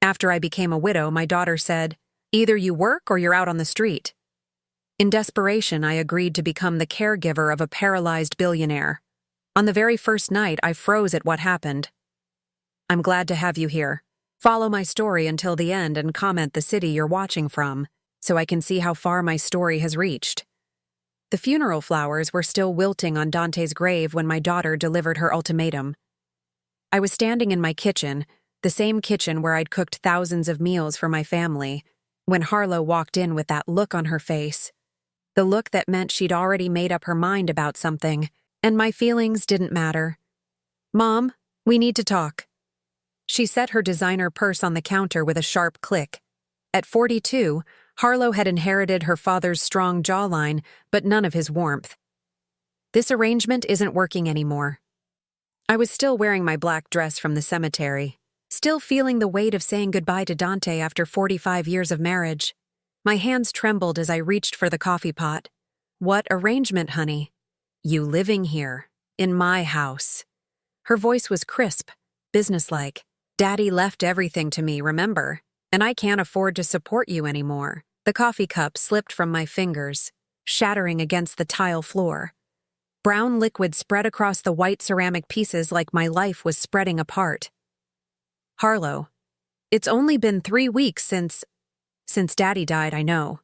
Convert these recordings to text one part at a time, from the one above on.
After I became a widow, my daughter said, "Either you work or you're out on the street." In desperation, I agreed to become the caregiver of a paralyzed billionaire. On the very first night, I froze at what happened. I'm glad to have you here. Follow my story until the end and comment the city you're watching from, so I can see how far my story has reached. The funeral flowers were still wilting on Dante's grave when my daughter delivered her ultimatum. I was standing in my kitchen, the same kitchen where I'd cooked thousands of meals for my family, when Harlow walked in with that look on her face. The look that meant she'd already made up her mind about something, and my feelings didn't matter. "Mom, we need to talk." She set her designer purse on the counter with a sharp click. At 42, Harlow had inherited her father's strong jawline, but none of his warmth. "This arrangement isn't working anymore." I was still wearing my black dress from the cemetery, still feeling the weight of saying goodbye to Dante after 45 years of marriage. My hands trembled as I reached for the coffee pot. "What arrangement, honey?" "You living here, in my house." Her voice was crisp, businesslike. "Daddy left everything to me, remember? And I can't afford to support you anymore." The coffee cup slipped from my fingers, shattering against the tile floor. Brown liquid spread across the white ceramic pieces like my life was spreading apart. "Harlow, it's only been 3 weeks since Daddy died, I know."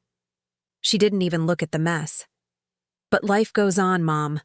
She didn't even look at the mess. "But life goes on, Mom.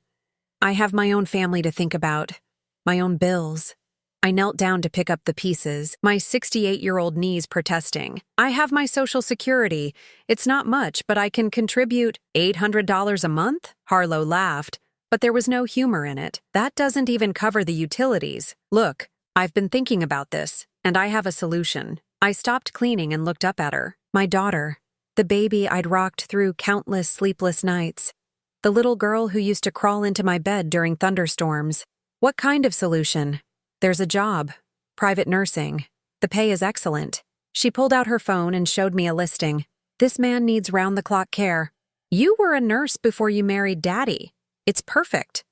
I have my own family to think about, my own bills." I knelt down to pick up the pieces, my 68-year-old knees protesting. "I have my Social Security. It's not much, but I can contribute $800 a month?" Harlow laughed, but there was no humor in it. "That doesn't even cover the utilities. Look, I've been thinking about this, and I have a solution." I stopped cleaning and looked up at her. My daughter, the baby I'd rocked through countless sleepless nights, the little girl who used to crawl into my bed during thunderstorms. "What kind of solution?" "There's a job. Private nursing. The pay is excellent." She pulled out her phone and showed me a listing. "This man needs round-the-clock care. You were a nurse before you married Daddy. It's perfect."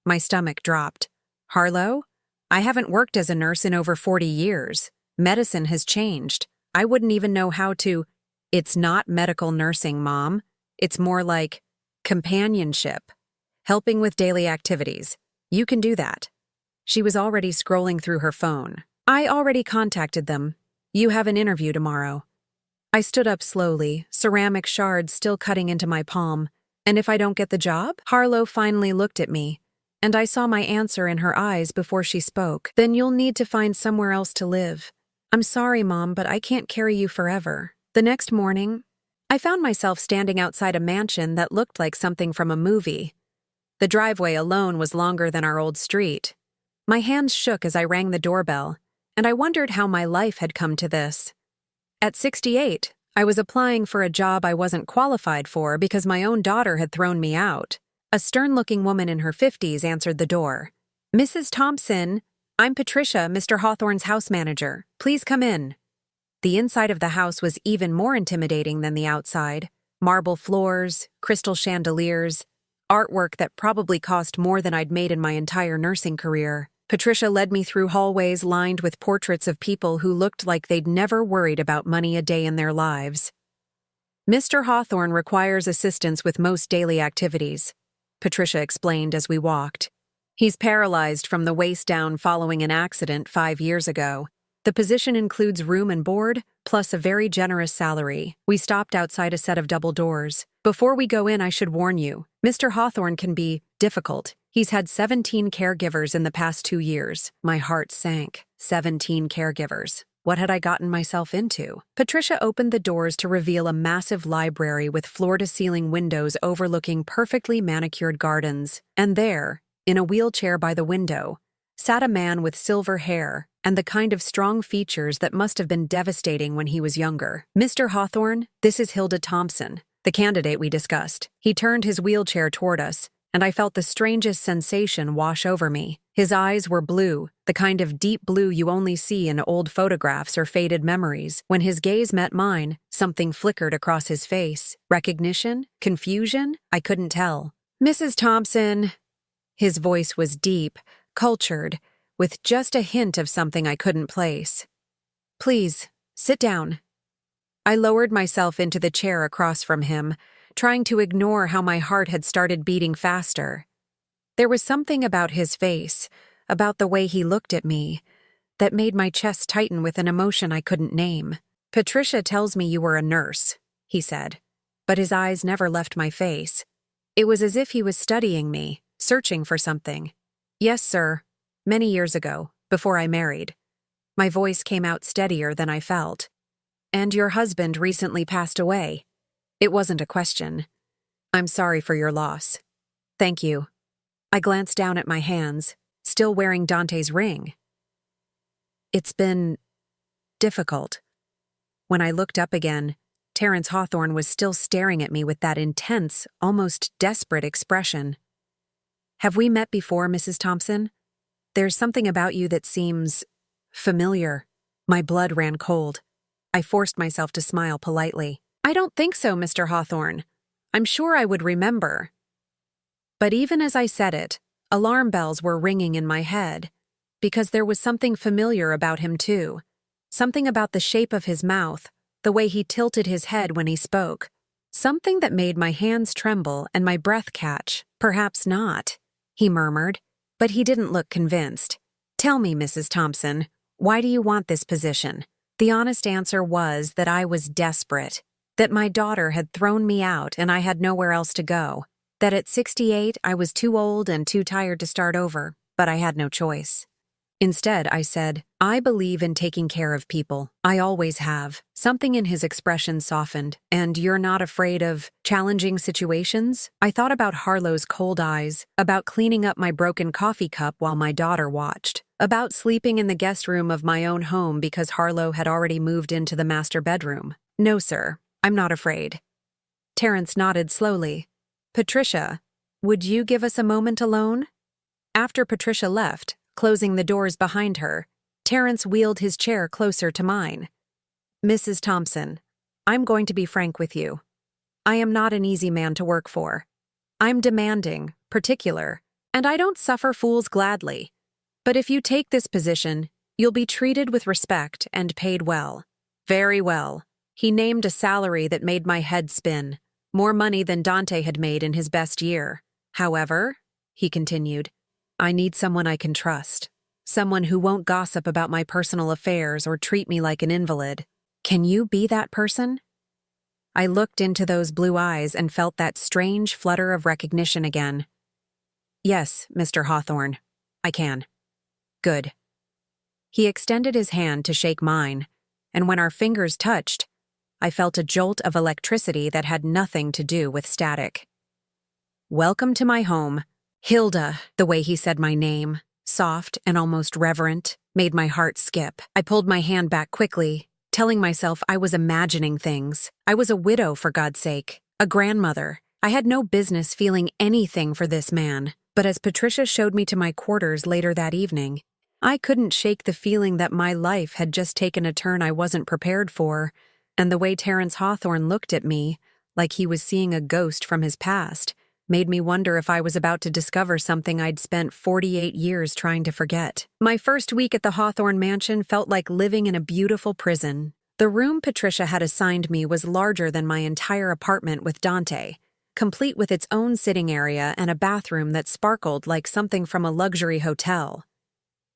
My stomach dropped. "Harlow, I haven't worked as a nurse in over 40 years. Medicine has changed. I wouldn't even know how to—" "It's not medical nursing, Mom. It's more like companionship. Helping with daily activities. You can do that." She was already scrolling through her phone. "I already contacted them. You have an interview tomorrow." I stood up slowly, ceramic shards still cutting into my palm. "And if I don't get the job?" Harlow finally looked at me, and I saw my answer in her eyes before she spoke. "Then you'll need to find somewhere else to live. I'm sorry, Mom, but I can't carry you forever." The next morning, I found myself standing outside a mansion that looked like something from a movie. The driveway alone was longer than our old street. My hands shook as I rang the doorbell, and I wondered how my life had come to this. At 68, I was applying for a job I wasn't qualified for because my own daughter had thrown me out. A stern-looking woman in her 50s answered the door. "Mrs. Thompson, I'm Patricia, Mr. Hawthorne's house manager. Please come in." The inside of the house was even more intimidating than the outside. Marble floors, crystal chandeliers, artwork that probably cost more than I'd made in my entire nursing career. Patricia led me through hallways lined with portraits of people who looked like they'd never worried about money a day in their lives. "Mr. Hawthorne requires assistance with most daily activities," Patricia explained as we walked. "He's paralyzed from the waist down following an accident 5 years ago. The position includes room and board, plus a very generous salary." We stopped outside a set of double doors. "Before we go in, I should warn you, Mr. Hawthorne can be difficult. He's had 17 caregivers in the past 2 years." My heart sank. 17 caregivers. What had I gotten myself into? Patricia opened the doors to reveal a massive library with floor-to-ceiling windows overlooking perfectly manicured gardens. And there, in a wheelchair by the window, sat a man with silver hair and the kind of strong features that must have been devastating when he was younger. "Mr. Hawthorne, this is Hilda Thompson, the candidate we discussed." He turned his wheelchair toward us, and I felt the strangest sensation wash over me. His eyes were blue, the kind of deep blue you only see in old photographs or faded memories. When his gaze met mine, something flickered across his face. Recognition? Confusion? I couldn't tell. "Mrs. Thompson." His voice was deep, cultured, with just a hint of something I couldn't place. "Please, Sit down. I lowered myself into the chair across from him, trying to ignore how my heart had started beating faster. There was something about his face, about the way he looked at me, that made my chest tighten with an emotion I couldn't name. "Patricia tells me you were a nurse," he said, but his eyes never left my face. It was as if he was studying me, searching for something. "Yes, sir. Many years ago, before I married." My voice came out steadier than I felt. "And your husband recently passed away." It wasn't a question. "I'm sorry for your loss." "Thank you." I glanced down at my hands, still wearing Dante's ring. "It's been difficult." When I looked up again, Terrence Hawthorne was still staring at me with that intense, almost desperate expression. "Have we met before, Mrs. Thompson? There's something about you that seems familiar." My blood ran cold. I forced myself to smile politely. "I don't think so, Mr. Hawthorne. I'm sure I would remember." But even as I said it, alarm bells were ringing in my head, because there was something familiar about him too. Something about the shape of his mouth, the way he tilted his head when he spoke. Something that made my hands tremble and my breath catch. "Perhaps not," he murmured, but he didn't look convinced. "Tell me, Mrs. Thompson, why do you want this position?" The honest answer was that I was desperate, that my daughter had thrown me out and I had nowhere else to go, that at 68 I was too old and too tired to start over, but I had no choice. Instead, I said, "I believe in taking care of people. I always have." Something in his expression softened. "And you're not afraid of challenging situations?" I thought about Harlow's cold eyes, about cleaning up my broken coffee cup while my daughter watched, about sleeping in the guest room of my own home because Harlow had already moved into the master bedroom. "No, sir, I'm not afraid." Terrence nodded slowly. "Patricia, would you give us a moment alone?" After Patricia left, closing the doors behind her, Terrence wheeled his chair closer to mine. "Mrs. Thompson, I'm going to be frank with you. I am not an easy man to work for. I'm demanding, particular, and I don't suffer fools gladly. But if you take this position, you'll be treated with respect and paid well." "Very well." He named a salary that made my head spin, more money than Dante had made in his best year. "However," he continued, "I need someone I can trust, someone who won't gossip about my personal affairs or treat me like an invalid. Can you be that person?" I looked into those blue eyes and felt that strange flutter of recognition again. "Yes, Mr. Hawthorne, I can." "Good." He extended his hand to shake mine, and when our fingers touched, I felt a jolt of electricity that had nothing to do with static. "Welcome to my home." Hilda, the way he said my name, soft and almost reverent, made my heart skip. I pulled my hand back quickly, telling myself I was imagining things. I was a widow, for God's sake, a grandmother. I had no business feeling anything for this man. But as Patricia showed me to my quarters later that evening, I couldn't shake the feeling that my life had just taken a turn I wasn't prepared for, and the way Terrence Hawthorne looked at me, like he was seeing a ghost from his past, made me wonder if I was about to discover something I'd spent 48 years trying to forget. My first week at the Hawthorne mansion felt like living in a beautiful prison. The room Patricia had assigned me was larger than my entire apartment with Dante, complete with its own sitting area and a bathroom that sparkled like something from a luxury hotel.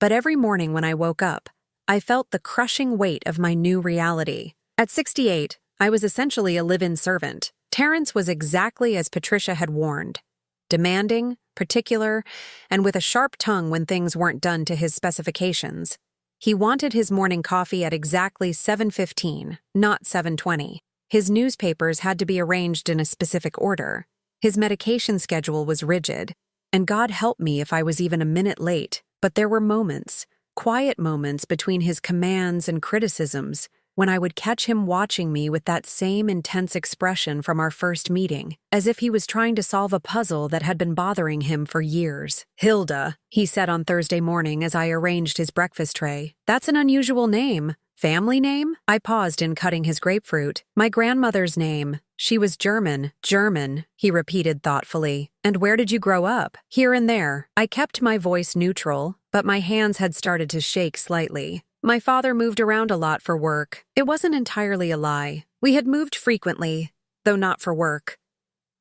But every morning when I woke up, I felt the crushing weight of my new reality. At 68, I was essentially a live-in servant. Terrence was exactly as Patricia had warned, demanding, particular, and with a sharp tongue when things weren't done to his specifications. He wanted his morning coffee at exactly 7:15, not 7:20. His newspapers had to be arranged in a specific order. His medication schedule was rigid, and God help me if I was even a minute late. But there were moments, quiet moments between his commands and criticisms, when I would catch him watching me with that same intense expression from our first meeting, as if he was trying to solve a puzzle that had been bothering him for years. "Hilda," he said on Thursday morning as I arranged his breakfast tray. "That's an unusual name. Family name?" I paused in cutting his grapefruit. "My grandmother's name. She was German." "German," he repeated thoughtfully. "And where did you grow up?" "Here and there." I kept my voice neutral, but my hands had started to shake slightly. My father moved around a lot for work. It wasn't entirely a lie. We had moved frequently, though not for work.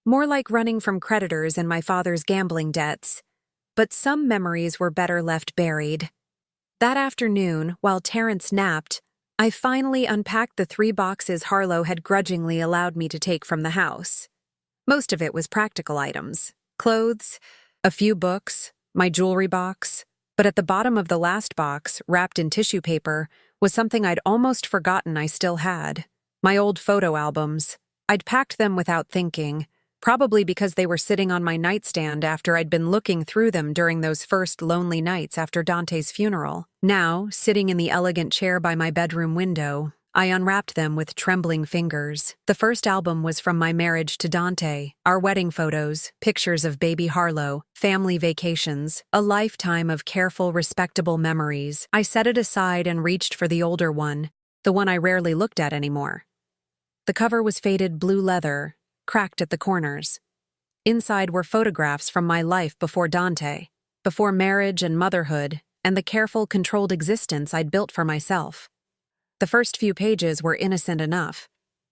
More like running from creditors and my father's gambling debts. But some memories were better left buried. That afternoon, while Terrence napped, I finally unpacked the 3 boxes Harlow had grudgingly allowed me to take from the house. Most of it was practical items. Clothes, a few books, my jewelry box. But at the bottom of the last box, wrapped in tissue paper, was something I'd almost forgotten I still had. My old photo albums. I'd packed them without thinking, probably because they were sitting on my nightstand after I'd been looking through them during those first lonely nights after Dante's funeral. Now, sitting in the elegant chair by my bedroom window, I unwrapped them with trembling fingers. The first album was from my marriage to Dante, our wedding photos, pictures of baby Harlow, family vacations, a lifetime of careful, respectable memories. I set it aside and reached for the older one, the one I rarely looked at anymore. The cover was faded blue leather, cracked at the corners. Inside were photographs from my life before Dante, before marriage and motherhood, and the careful, controlled existence I'd built for myself. The first few pages were innocent enough.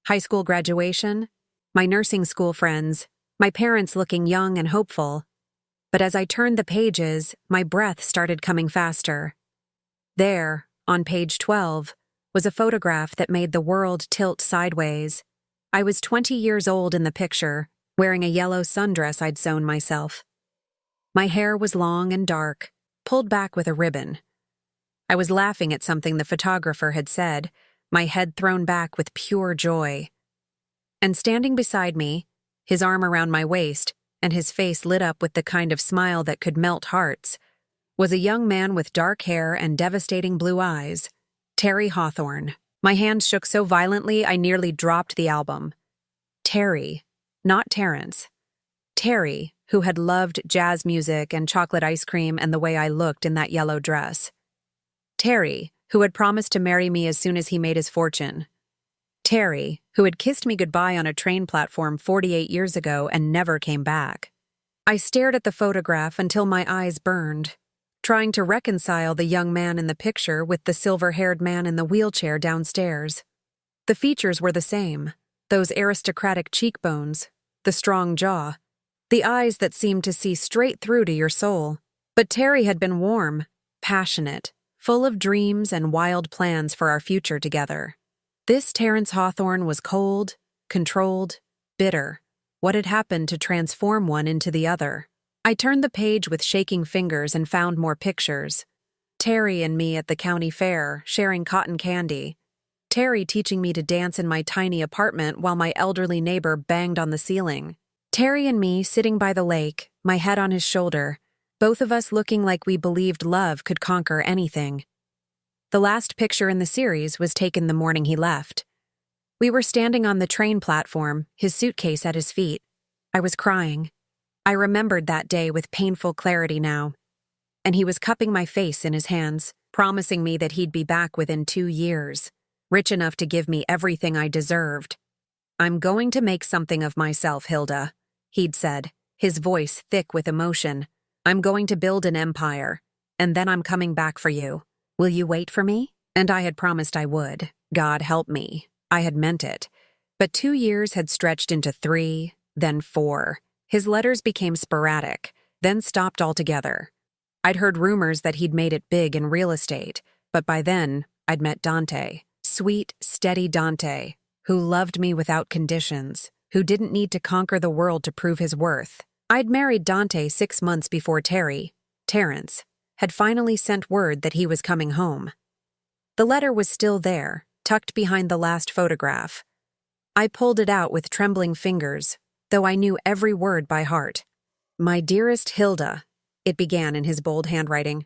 High school graduation, my nursing school friends, my parents looking young and hopeful. But as I turned the pages, my breath started coming faster. There, on page 12, was a photograph that made the world tilt sideways. I was 20 years old in the picture, wearing a yellow sundress I'd sewn myself. My hair was long and dark, pulled back with a ribbon. I was laughing at something the photographer had said, my head thrown back with pure joy. And standing beside me, his arm around my waist, and his face lit up with the kind of smile that could melt hearts, was a young man with dark hair and devastating blue eyes, Terry Hawthorne. My hands shook so violently I nearly dropped the album. Terry, not Terrence. Terry, who had loved jazz music and chocolate ice cream and the way I looked in that yellow dress. Terry, who had promised to marry me as soon as he made his fortune. Terry, who had kissed me goodbye on a train platform 48 years ago and never came back. I stared at the photograph until my eyes burned, trying to reconcile the young man in the picture with the silver-haired man in the wheelchair downstairs. The features were the same, those aristocratic cheekbones, the strong jaw, the eyes that seemed to see straight through to your soul. But Terry had been warm, passionate, full of dreams and wild plans for our future together. This Terrence Hawthorne was cold, controlled, bitter. What had happened to transform one into the other? I turned the page with shaking fingers and found more pictures. Terry and me at the county fair, sharing cotton candy. Terry teaching me to dance in my tiny apartment while my elderly neighbor banged on the ceiling. Terry and me sitting by the lake, my head on his shoulder, both of us looking like we believed love could conquer anything. The last picture in the series was taken the morning he left. We were standing on the train platform, his suitcase at his feet. I was crying. I remembered that day with painful clarity now. And he was cupping my face in his hands, promising me that he'd be back within 2 years, rich enough to give me everything I deserved. "I'm going to make something of myself, Hilda," he'd said, his voice thick with emotion. "I'm going to build an empire, and then I'm coming back for you. Will you wait for me?" And I had promised I would. God help me. I had meant it. But 2 years had stretched into 3, then 4. His letters became sporadic, then stopped altogether. I'd heard rumors that he'd made it big in real estate, but by then, I'd met Dante. Sweet, steady Dante, who loved me without conditions, who didn't need to conquer the world to prove his worth. I'd married Dante 6 months before Terrence, had finally sent word that he was coming home. The letter was still there, tucked behind the last photograph. I pulled it out with trembling fingers, though I knew every word by heart. "My dearest Hilda," it began in his bold handwriting.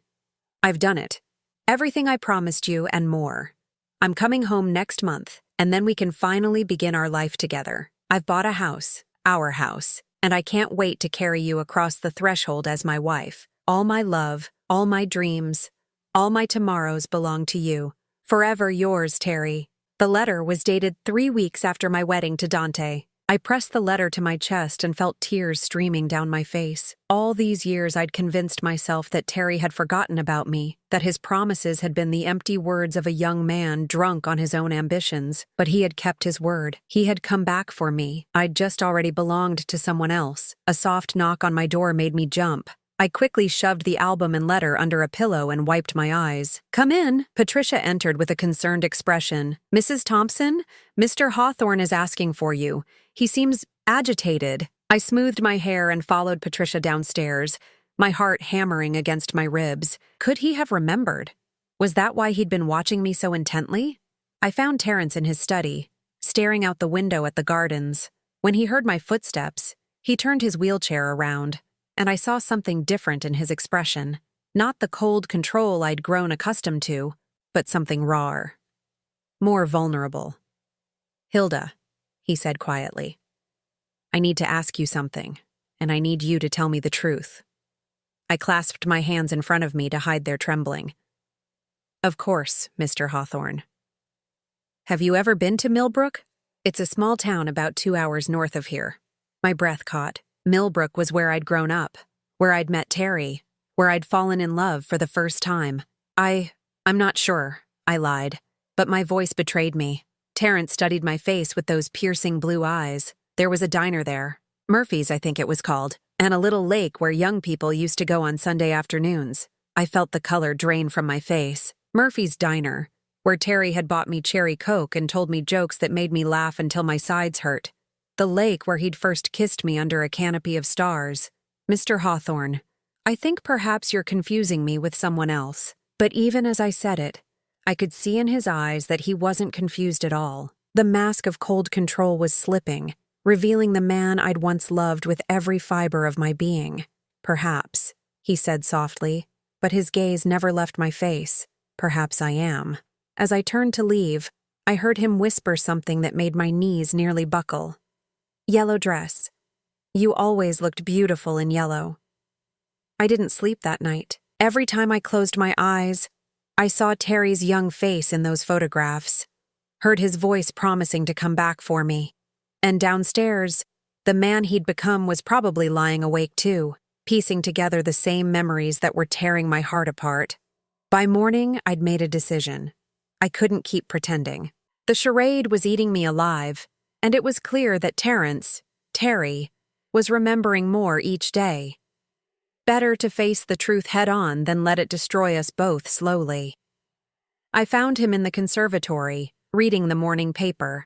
"I've done it. Everything I promised you and more. I'm coming home next month, and then we can finally begin our life together. I've bought a house, our house, and I can't wait to carry you across the threshold as my wife. All my love, all my dreams, all my tomorrows belong to you. Forever yours, Terry." The letter was dated 3 weeks after my wedding to Dante. I pressed the letter to my chest and felt tears streaming down my face. All these years I'd convinced myself that Terry had forgotten about me, that his promises had been the empty words of a young man drunk on his own ambitions. But he had kept his word. He had come back for me. I'd just already belonged to someone else. A soft knock on my door made me jump. I quickly shoved the album and letter under a pillow and wiped my eyes. "Come in." Patricia entered with a concerned expression. "Mrs. Thompson, Mr. Hawthorne is asking for you. He seems agitated." I smoothed my hair and followed Patricia downstairs, my heart hammering against my ribs. Could he have remembered? Was that why he'd been watching me so intently? I found Terrence in his study, staring out the window at the gardens. When he heard my footsteps, he turned his wheelchair around, and I saw something different in his expression. Not the cold control I'd grown accustomed to, but something rawer, more vulnerable. "Hilda," he said quietly, "I need to ask you something, and I need you to tell me the truth." I clasped my hands in front of me to hide their trembling. "Of course, Mr. Hawthorne." "Have you ever been to Millbrook?" "It's a small town about 2 hours north of here." My breath caught. Millbrook was where I'd grown up, where I'd met Terry, where I'd fallen in love for the first time. I'm not sure," I lied, but my voice betrayed me. Terrence studied my face with those piercing blue eyes. There was a diner there, Murphy's I think it was called, and a little lake where young people used to go on Sunday afternoons. I felt the color drain from my face. Murphy's Diner, where Terry had bought me cherry Coke and told me jokes that made me laugh until my sides hurt. The lake where he'd first kissed me under a canopy of stars. "Mr. Hawthorne, I think perhaps you're confusing me with someone else." But even as I said it, I could see in his eyes that he wasn't confused at all. The mask of cold control was slipping, revealing the man I'd once loved with every fiber of my being. "Perhaps," he said softly, but his gaze never left my face. "Perhaps I am." As I turned to leave, I heard him whisper something that made my knees nearly buckle. "Yellow dress. You always looked beautiful in yellow." I didn't sleep that night. Every time I closed my eyes, I saw Terry's young face in those photographs, heard his voice promising to come back for me. And downstairs, the man he'd become was probably lying awake too, piecing together the same memories that were tearing my heart apart. By morning, I'd made a decision. I couldn't keep pretending. The charade was eating me alive, and it was clear that Terry, was remembering more each day. Better to face the truth head-on than let it destroy us both slowly. I found him in the conservatory, reading the morning paper.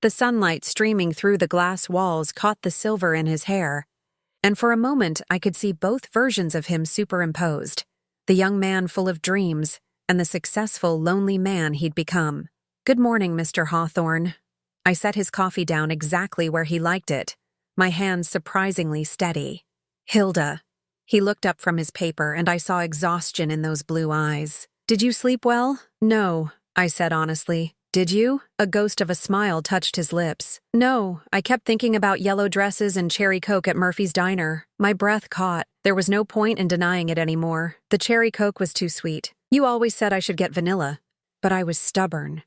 The sunlight streaming through the glass walls caught the silver in his hair, and for a moment I could see both versions of him superimposed, the young man full of dreams and the successful, lonely man he'd become. "Good morning, Mr. Hawthorne." I set his coffee down exactly where he liked it, my hands surprisingly steady. "Hilda." He looked up from his paper, and I saw exhaustion in those blue eyes. "Did you sleep well?" "No," I said honestly. "Did you?" A ghost of a smile touched his lips. "No, I kept thinking about yellow dresses and cherry Coke at Murphy's Diner." My breath caught. There was no point in denying it anymore. The cherry Coke was too sweet. "You always said I should get vanilla." But I was stubborn.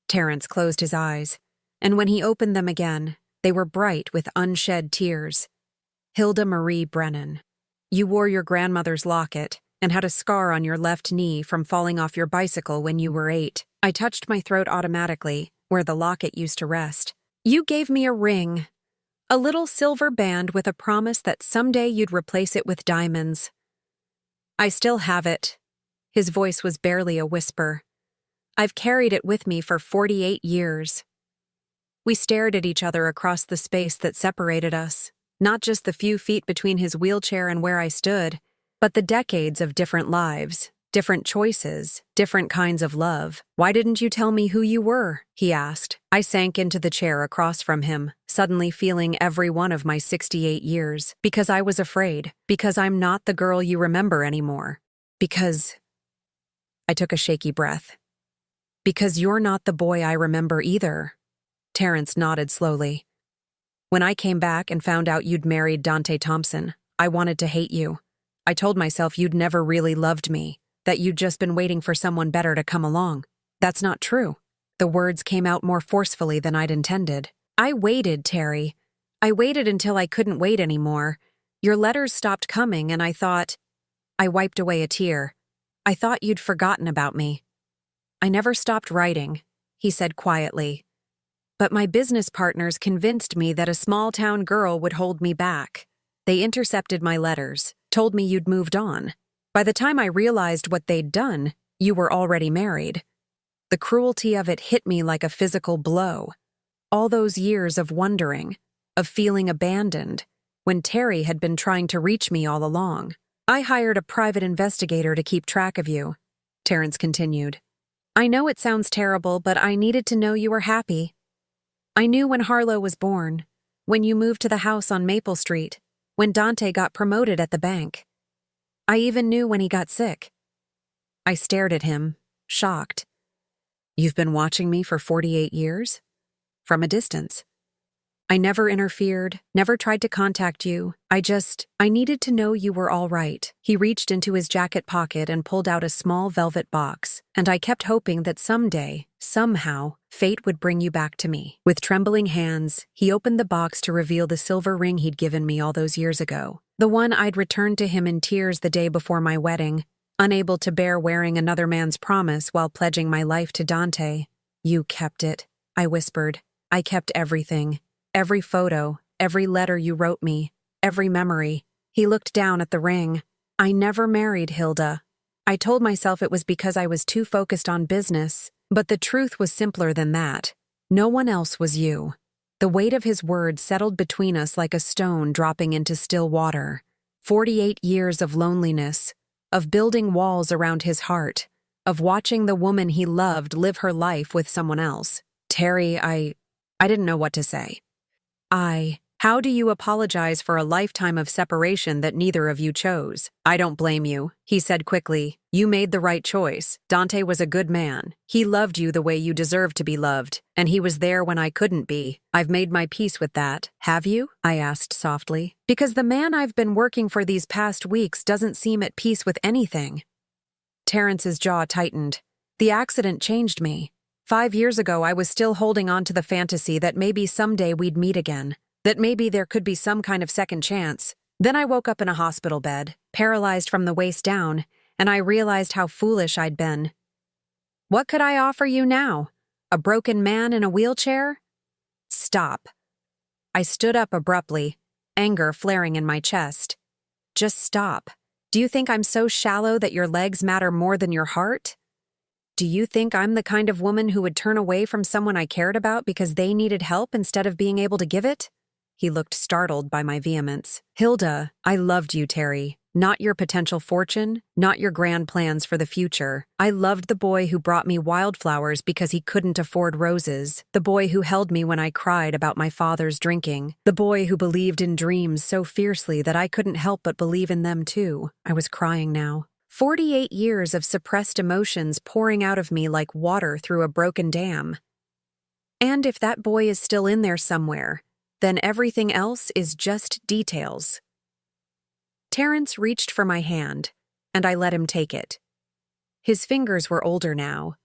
Terrence closed his eyes, and when he opened them again, they were bright with unshed tears. "Hilda Marie Brennan, you wore your grandmother's locket and had a scar on your left knee from falling off your bicycle when you were 8. I touched my throat automatically, where the locket used to rest. "You gave me a ring, a little silver band with a promise that someday you'd replace it with diamonds. I still have it." His voice was barely a whisper. "I've carried it with me for 48 years. We stared at each other across the space that separated us, not just the few feet between his wheelchair and where I stood, but the decades of different lives, different choices, different kinds of love. "Why didn't you tell me who you were?" he asked. I sank into the chair across from him, suddenly feeling every one of my 68 years. "Because I was afraid. Because I'm not the girl you remember anymore. Because—" I took a shaky breath. "Because you're not the boy I remember either." Terrence nodded slowly. "When I came back and found out you'd married Dante Thompson, I wanted to hate you. I told myself you'd never really loved me, that you'd just been waiting for someone better to come along. That's not true." The words came out more forcefully than I'd intended. I waited, Terry. I waited until I couldn't wait anymore. Your letters stopped coming and I thought— I wiped away a tear. I thought you'd forgotten about me. I never stopped writing, he said quietly. But my business partners convinced me that a small-town girl would hold me back. They intercepted my letters, told me you'd moved on. By the time I realized what they'd done, you were already married. The cruelty of it hit me like a physical blow. All those years of wondering, of feeling abandoned, when Terry had been trying to reach me all along. I hired a private investigator to keep track of you, Terrence continued. I know it sounds terrible, but I needed to know you were happy. I knew when Harlow was born, when you moved to the house on Maple Street, when Dante got promoted at the bank. I even knew when he got sick. I stared at him, shocked. You've been watching me for 48 years? From a distance. I never interfered, never tried to contact you. I needed to know you were all right. He reached into his jacket pocket and pulled out a small velvet box, and I kept hoping that someday, somehow, fate would bring you back to me. With trembling hands, he opened the box to reveal the silver ring he'd given me all those years ago. The one I'd returned to him in tears the day before my wedding, unable to bear wearing another man's promise while pledging my life to Dante. You kept it, I whispered. I kept everything. Every photo, every letter you wrote me, every memory. He looked down at the ring. I never married Hilda. I told myself it was because I was too focused on business, but the truth was simpler than that. No one else was you. The weight of his words settled between us like a stone dropping into still water. 48 years of loneliness, of building walls around his heart, of watching the woman he loved live her life with someone else. Terry, I didn't know what to say. How do you apologize for a lifetime of separation that neither of you chose? I don't blame you, he said quickly. You made the right choice. Dante was a good man. He loved you the way you deserved to be loved, and he was there when I couldn't be. I've made my peace with that. Have you? I asked softly. Because the man I've been working for these past weeks doesn't seem at peace with anything. Terrence's jaw tightened. The accident changed me. 5 years ago, I was still holding on to the fantasy that maybe someday we'd meet again, that maybe there could be some kind of second chance. Then I woke up in a hospital bed, paralyzed from the waist down, and I realized how foolish I'd been. What could I offer you now? A broken man in a wheelchair? Stop. I stood up abruptly, anger flaring in my chest. Just stop. Do you think I'm so shallow that your legs matter more than your heart? Do you think I'm the kind of woman who would turn away from someone I cared about because they needed help instead of being able to give it? He looked startled by my vehemence. Hilda, I loved you, Terry. Not your potential fortune, not your grand plans for the future. I loved the boy who brought me wildflowers because he couldn't afford roses. The boy who held me when I cried about my father's drinking. The boy who believed in dreams so fiercely that I couldn't help but believe in them too. I was crying now. 48 years of suppressed emotions pouring out of me like water through a broken dam. And if that boy is still in there somewhere, then everything else is just details. Terrence reached for my hand, and I let him take it. His fingers were older now,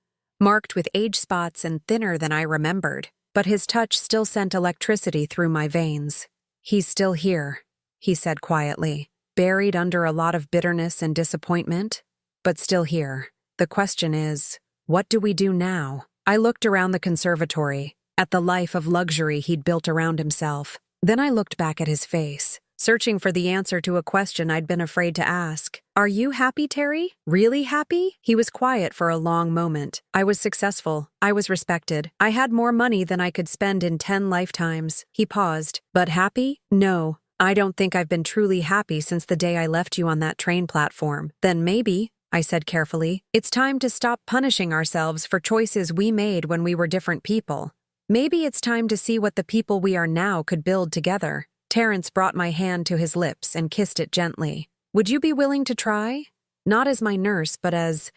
marked with age spots and thinner than I remembered, but his touch still sent electricity through my veins. He's still here, he said quietly. Buried under a lot of bitterness and disappointment, but still here. The question is, what do we do now? I looked around the conservatory, at the life of luxury he'd built around himself. Then I looked back at his face, searching for the answer to a question I'd been afraid to ask. Are you happy, Terry? Really happy? He was quiet for a long moment. I was successful. I was respected. I had more money than I could spend in 10 lifetimes. He paused. But happy? No. I don't think I've been truly happy since the day I left you on that train platform. Then maybe, I said carefully, it's time to stop punishing ourselves for choices we made when we were different people. Maybe it's time to see what the people we are now could build together. Terrence brought my hand to his lips and kissed it gently. Would you be willing to try? Not as my nurse, but as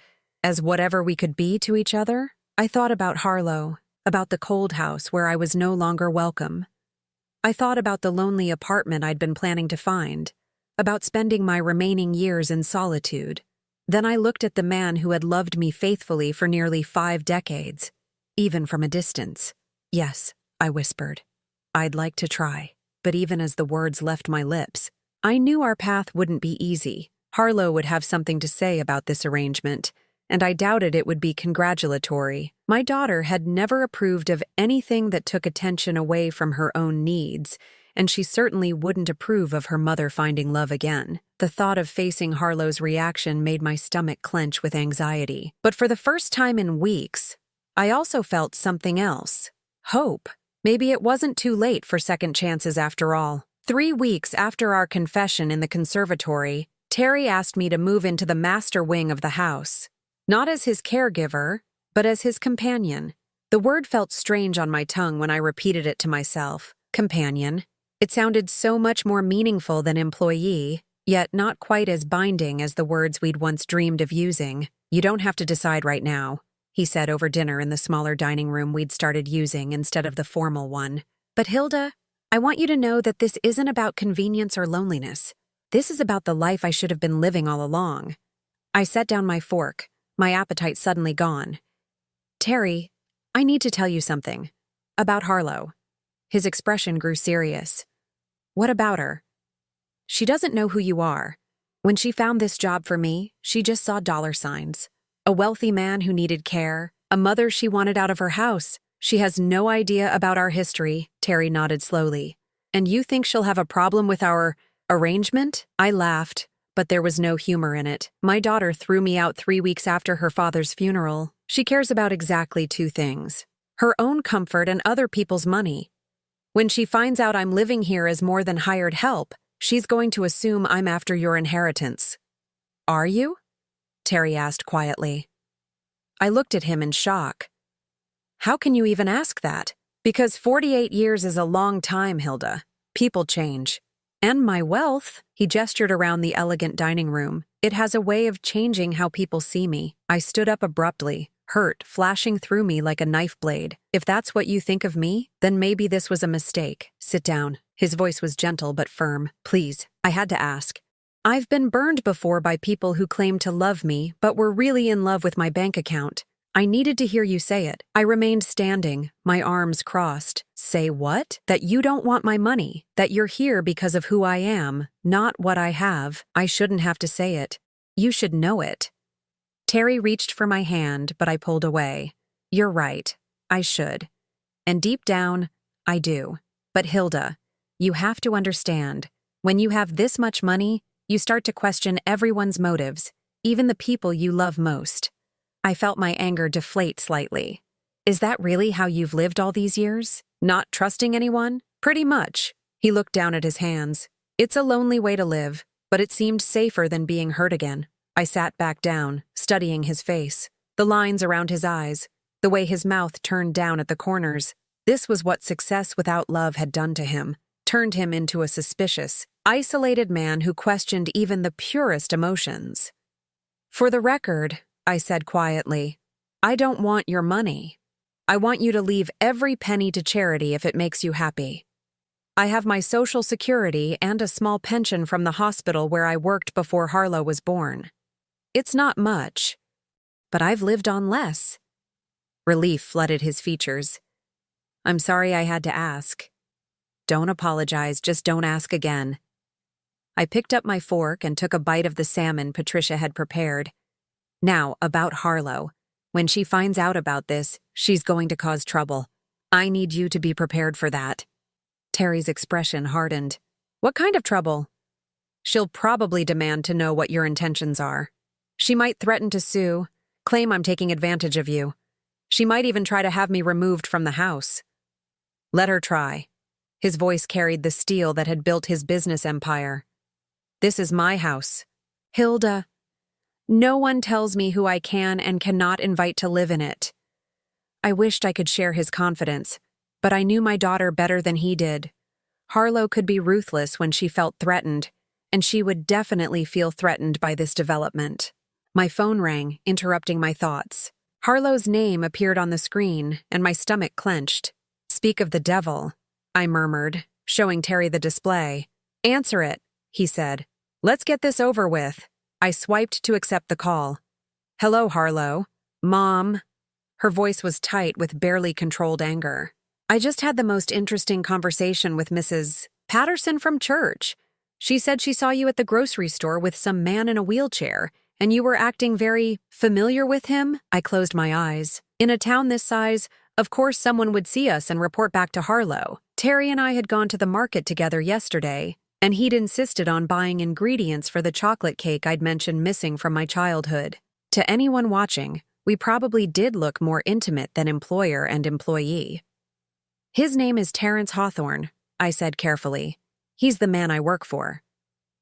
whatever we could be to each other? I thought about Harlow, about the cold house where I was no longer welcome. I thought about the lonely apartment I'd been planning to find, about spending my remaining years in solitude. Then I looked at the man who had loved me faithfully for nearly 5 decades, even from a distance. Yes, I whispered. I'd like to try. But even as the words left my lips, I knew our path wouldn't be easy. Harlow would have something to say about this arrangement, and I doubted it would be congratulatory. My daughter had never approved of anything that took attention away from her own needs, and she certainly wouldn't approve of her mother finding love again. The thought of facing Harlow's reaction made my stomach clench with anxiety. But for the first time in weeks, I also felt something else. Hope. Maybe it wasn't too late for second chances after all. 3 weeks after our confession in the conservatory, Terry asked me to move into the master wing of the house. Not as his caregiver, but as his companion. The word felt strange on my tongue when I repeated it to myself. Companion. It sounded so much more meaningful than employee, yet not quite as binding as the words we'd once dreamed of using. You don't have to decide right now, he said over dinner in the smaller dining room we'd started using instead of the formal one. But Hilda, I want you to know that this isn't about convenience or loneliness. This is about the life I should have been living all along. I set down my fork, my appetite suddenly gone. Terry, I need to tell you something. About Harlow. His expression grew serious. What about her? She doesn't know who you are. When she found this job for me, she just saw dollar signs. A wealthy man who needed care, a mother she wanted out of her house. She has no idea about our history, Terry nodded slowly. And you think she'll have a problem with our arrangement? I laughed, but there was no humor in it. My daughter threw me out 3 weeks after her father's funeral. She cares about exactly 2 things: her own comfort and other people's money. When she finds out I'm living here as more than hired help, she's going to assume I'm after your inheritance. Are you? Terry asked quietly. I looked at him in shock. How can you even ask that? Because 48 years is a long time, Hilda. People change. And my wealth, he gestured around the elegant dining room. It has a way of changing how people see me. I stood up abruptly, hurt flashing through me like a knife blade. If that's what you think of me, then maybe this was a mistake. Sit down. His voice was gentle but firm. Please, I had to ask. I've been burned before by people who claimed to love me but were really in love with my bank account. I needed to hear you say it. I remained standing, my arms crossed. Say what? That you don't want my money. That you're here because of who I am, not what I have. I shouldn't have to say it. You should know it. Terry reached for my hand, but I pulled away. You're right. I should. And deep down, I do. But Hilda, you have to understand. When you have this much money, you start to question everyone's motives, even the people you love most. I felt my anger deflate slightly. Is that really how you've lived all these years? Not trusting anyone? Pretty much. He looked down at his hands. It's a lonely way to live, but it seemed safer than being hurt again. I sat back down, studying his face, the lines around his eyes, the way his mouth turned down at the corners. This was what success without love had done to him, turned him into a suspicious, isolated man who questioned even the purest emotions. For the record, I said quietly, I don't want your money. I want you to leave every penny to charity if it makes you happy. I have my Social Security and a small pension from the hospital where I worked before Harlow was born. It's not much, but I've lived on less. Relief flooded his features. I'm sorry I had to ask. Don't apologize, just don't ask again. I picked up my fork and took a bite of the salmon Patricia had prepared. Now, about Harlow. When she finds out about this, she's going to cause trouble. I need you to be prepared for that. Terry's expression hardened. What kind of trouble? She'll probably demand to know what your intentions are. She might threaten to sue, claim I'm taking advantage of you. She might even try to have me removed from the house. Let her try. His voice carried the steel that had built his business empire. This is my house. Hilda. No one tells me who I can and cannot invite to live in it. I wished I could share his confidence, but I knew my daughter better than he did. Harlow could be ruthless when she felt threatened, and she would definitely feel threatened by this development. My phone rang, interrupting my thoughts. Harlow's name appeared on the screen, and my stomach clenched. Speak of the devil, I murmured, showing Terry the display. Answer it, he said. Let's get this over with. I swiped to accept the call. Hello, Harlow. Mom. Her voice was tight with barely controlled anger. I just had the most interesting conversation with Mrs. Patterson from church. She said she saw you at the grocery store with some man in a wheelchair, and you were acting very familiar with him. I closed my eyes. In a town this size, of course someone would see us and report back to Harlow. Terry and I had gone to the market together yesterday, and he'd insisted on buying ingredients for the chocolate cake I'd mentioned missing from my childhood. To anyone watching, we probably did look more intimate than employer and employee. His name is Terrence Hawthorne, I said carefully. He's the man I work for.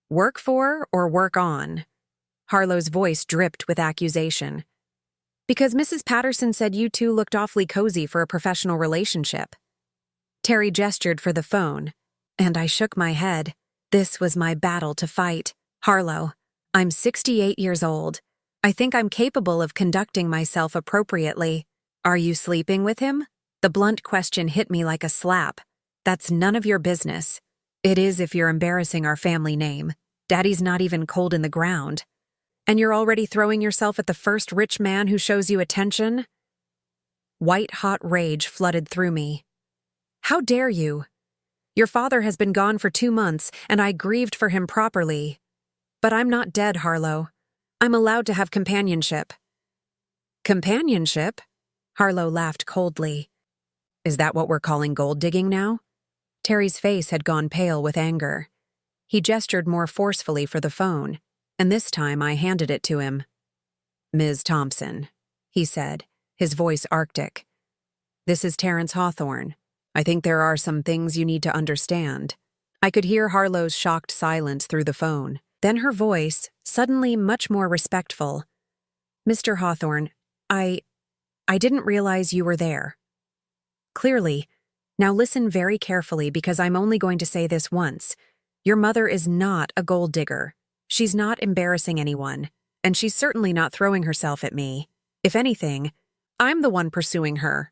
Work for or work on? Harlow's voice dripped with accusation. Because Mrs. Patterson said you two looked awfully cozy for a professional relationship. Terry gestured for the phone, and I shook my head. This was my battle to fight. Harlow, I'm 68 years old. I think I'm capable of conducting myself appropriately. Are you sleeping with him? The blunt question hit me like a slap. That's none of your business. It is if you're embarrassing our family name. Daddy's not even cold in the ground. And you're already throwing yourself at the first rich man who shows you attention? White-hot rage flooded through me. How dare you? Your father has been gone for 2 months, and I grieved for him properly. But I'm not dead, Harlow. I'm allowed to have companionship. Companionship? Harlow laughed coldly. Is that what we're calling gold digging now? Terry's face had gone pale with anger. He gestured more forcefully for the phone, and this time I handed it to him. Ms. Thompson, he said, his voice arctic. This is Terrence Hawthorne. I think there are some things you need to understand. I could hear Harlow's shocked silence through the phone. Then her voice, suddenly much more respectful. Mr. Hawthorne, I didn't realize you were there. Clearly, now listen very carefully because I'm only going to say this once. Your mother is not a gold digger. She's not embarrassing anyone, and she's certainly not throwing herself at me. If anything, I'm the one pursuing her.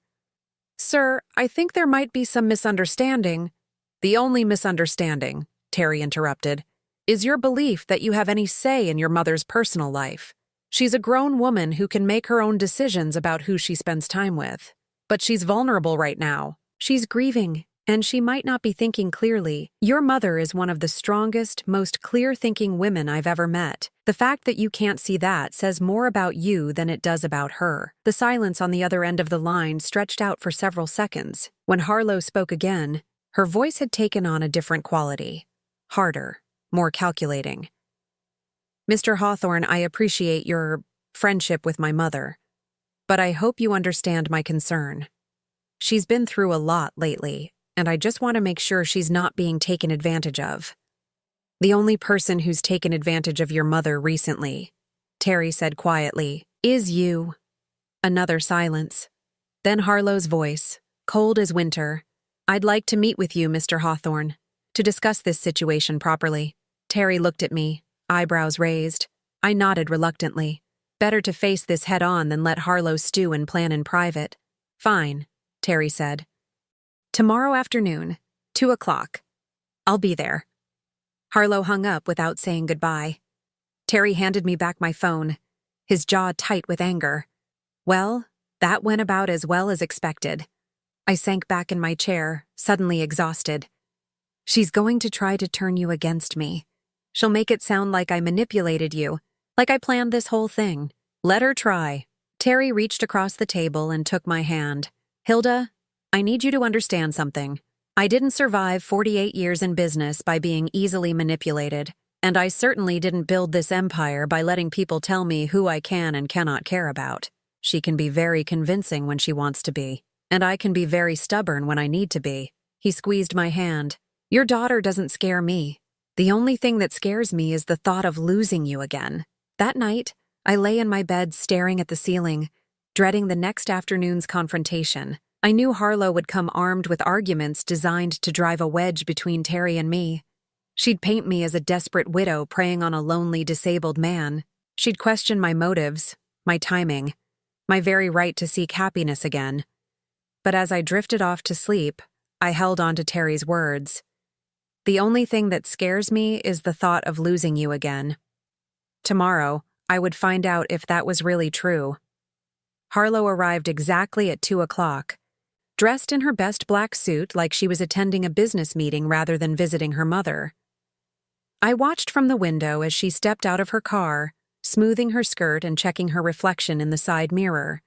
Sir, I think there might be some misunderstanding. The only misunderstanding, Terry interrupted, is your belief that you have any say in your mother's personal life. She's a grown woman who can make her own decisions about who she spends time with. But she's vulnerable right now. She's grieving, and she might not be thinking clearly. Your mother is one of the strongest, most clear-thinking women I've ever met. The fact that you can't see that says more about you than it does about her. The silence on the other end of the line stretched out for several seconds. When Harlow spoke again, her voice had taken on a different quality. Harder, more calculating. Mr. Hawthorne, I appreciate your friendship with my mother, but I hope you understand my concern. She's been through a lot lately, and I just want to make sure she's not being taken advantage of. The only person who's taken advantage of your mother recently, Terry said quietly, is you. Another silence. Then Harlow's voice, cold as winter. I'd like to meet with you, Mr. Hawthorne, to discuss this situation properly. Terry looked at me, eyebrows raised. I nodded reluctantly. Better to face this head-on than let Harlow stew and plan in private. Fine, Terry said. Tomorrow afternoon, 2 o'clock. I'll be there. Harlow hung up without saying goodbye. Terry handed me back my phone, his jaw tight with anger. Well, that went about as well as expected. I sank back in my chair, suddenly exhausted. She's going to try to turn you against me. She'll make it sound like I manipulated you, like I planned this whole thing. Let her try. Terry reached across the table and took my hand. Hilda, I need you to understand something. I didn't survive 48 years in business by being easily manipulated, and I certainly didn't build this empire by letting people tell me who I can and cannot care about. She can be very convincing when she wants to be, and I can be very stubborn when I need to be. He squeezed my hand. Your daughter doesn't scare me. The only thing that scares me is the thought of losing you again. That night, I lay in my bed staring at the ceiling, dreading the next afternoon's confrontation. I knew Harlow would come armed with arguments designed to drive a wedge between Terry and me. She'd paint me as a desperate widow preying on a lonely, disabled man. She'd question my motives, my timing, my very right to seek happiness again. But as I drifted off to sleep, I held on to Terry's words. The only thing that scares me is the thought of losing you again. Tomorrow, I would find out if that was really true. Harlow arrived exactly at 2 o'clock, dressed in her best black suit like she was attending a business meeting rather than visiting her mother. I watched from the window as she stepped out of her car, smoothing her skirt and checking her reflection in the side mirror.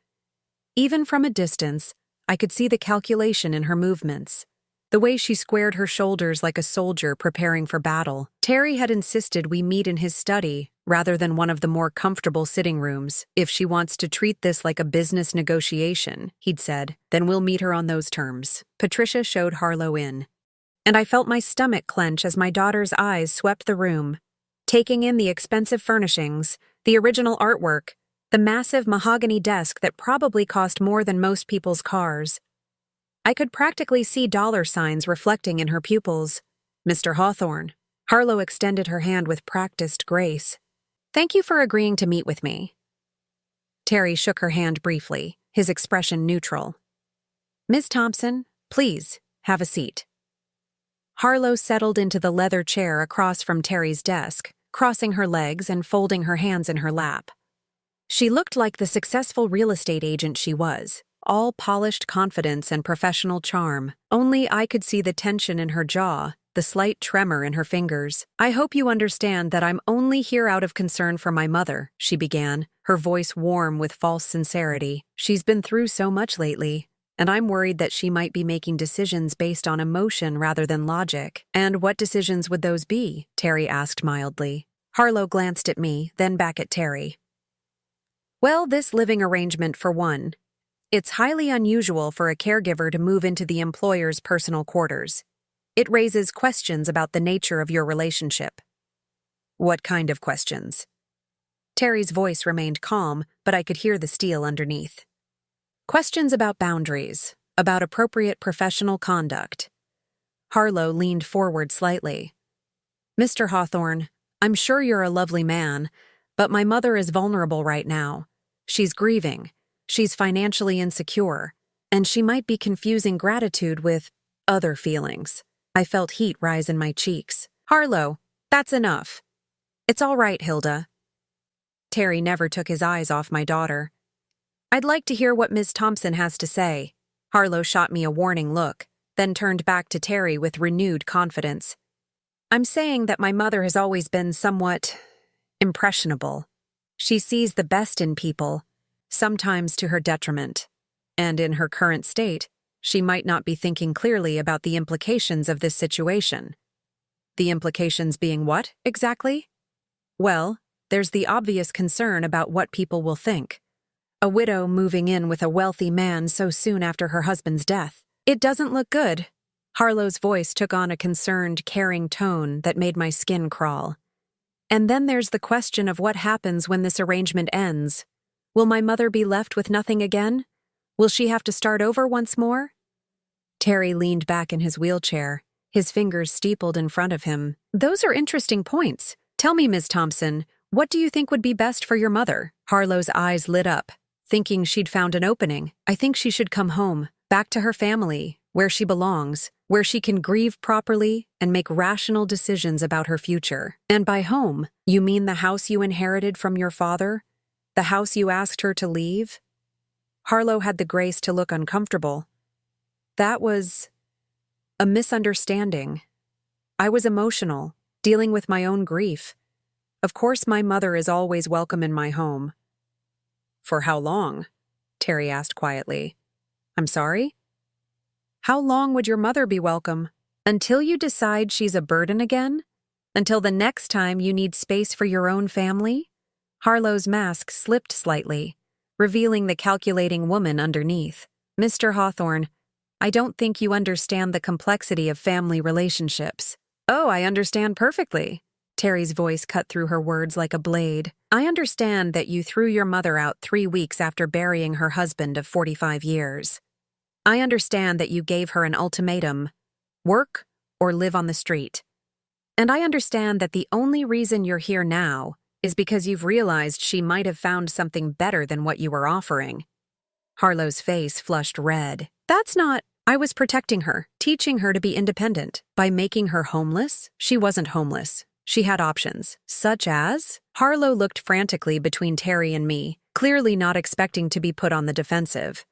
Even from a distance, I could see the calculation in her movements, the way she squared her shoulders like a soldier preparing for battle. Terry had insisted we meet in his study rather than one of the more comfortable sitting rooms. If she wants to treat this like a business negotiation, he'd said, then we'll meet her on those terms. Patricia showed Harlow in, and I felt my stomach clench as my daughter's eyes swept the room, taking in the expensive furnishings, the original artwork, the massive mahogany desk that probably cost more than most people's cars. I could practically see dollar signs reflecting in her pupils. Mr. Hawthorne. Harlow extended her hand with practiced grace. Thank you for agreeing to meet with me. Terry shook her hand briefly, his expression neutral. Ms. Thompson, please, have a seat. Harlow settled into the leather chair across from Terry's desk, crossing her legs and folding her hands in her lap. She looked like the successful real estate agent she was, all polished confidence and professional charm. Only I could see the tension in her jaw, the slight tremor in her fingers. I hope you understand that I'm only here out of concern for my mother, she began, her voice warm with false sincerity. She's been through so much lately, and I'm worried that she might be making decisions based on emotion rather than logic. And what decisions would those be? Terry asked mildly. Harlow glanced at me, then back at Terry. Well, this living arrangement for one. It's highly unusual for a caregiver to move into the employer's personal quarters. It raises questions about the nature of your relationship. What kind of questions? Terry's voice remained calm, but I could hear the steel underneath. Questions about boundaries, about appropriate professional conduct. Harlow leaned forward slightly. Mr. Hawthorne, I'm sure you're a lovely man, but my mother is vulnerable right now. She's grieving. She's financially insecure, and she might be confusing gratitude with other feelings. I felt heat rise in my cheeks. Harlow, that's enough. It's all right, Hilda. Terry never took his eyes off my daughter. I'd like to hear what Ms. Thompson has to say. Harlow shot me a warning look, then turned back to Terry with renewed confidence. I'm saying that my mother has always been somewhat impressionable. She sees the best in people, sometimes to her detriment. And in her current state, she might not be thinking clearly about the implications of this situation. The implications being what, exactly? Well, there's the obvious concern about what people will think. A widow moving in with a wealthy man so soon after her husband's death. It doesn't look good. Harlow's voice took on a concerned, caring tone that made my skin crawl. And then there's the question of what happens when this arrangement ends. Will my mother be left with nothing again? Will she have to start over once more? Terry leaned back in his wheelchair, his fingers steepled in front of him. Those are interesting points. Tell me, Ms. Thompson, what do you think would be best for your mother? Harlow's eyes lit up, thinking she'd found an opening. I think she should come home, back to her family, where she belongs, where she can grieve properly and make rational decisions about her future. And by home, you mean the house you inherited from your father? The house you asked her to leave? Harlow had the grace to look uncomfortable. That was a misunderstanding. I was emotional, dealing with my own grief. Of course, my mother is always welcome in my home. For how long? Terry asked quietly. I'm sorry? How long would your mother be welcome? Until you decide she's a burden again? Until the next time you need space for your own family? Harlow's mask slipped slightly, revealing the calculating woman underneath. Mr. Hawthorne, I don't think you understand the complexity of family relationships. Oh, I understand perfectly. Terry's voice cut through her words like a blade. I understand that you threw your mother out 3 weeks after burying her husband of 45 years. I understand that you gave her an ultimatum, work or live on the street. And I understand that the only reason you're here now is because you've realized she might have found something better than what you were offering. Harlow's face flushed red. That's not... I was protecting her, teaching her to be independent. By making her homeless, she wasn't homeless. She had options, such as... Harlow looked frantically between Terry and me, clearly not expecting to be put on the defensive.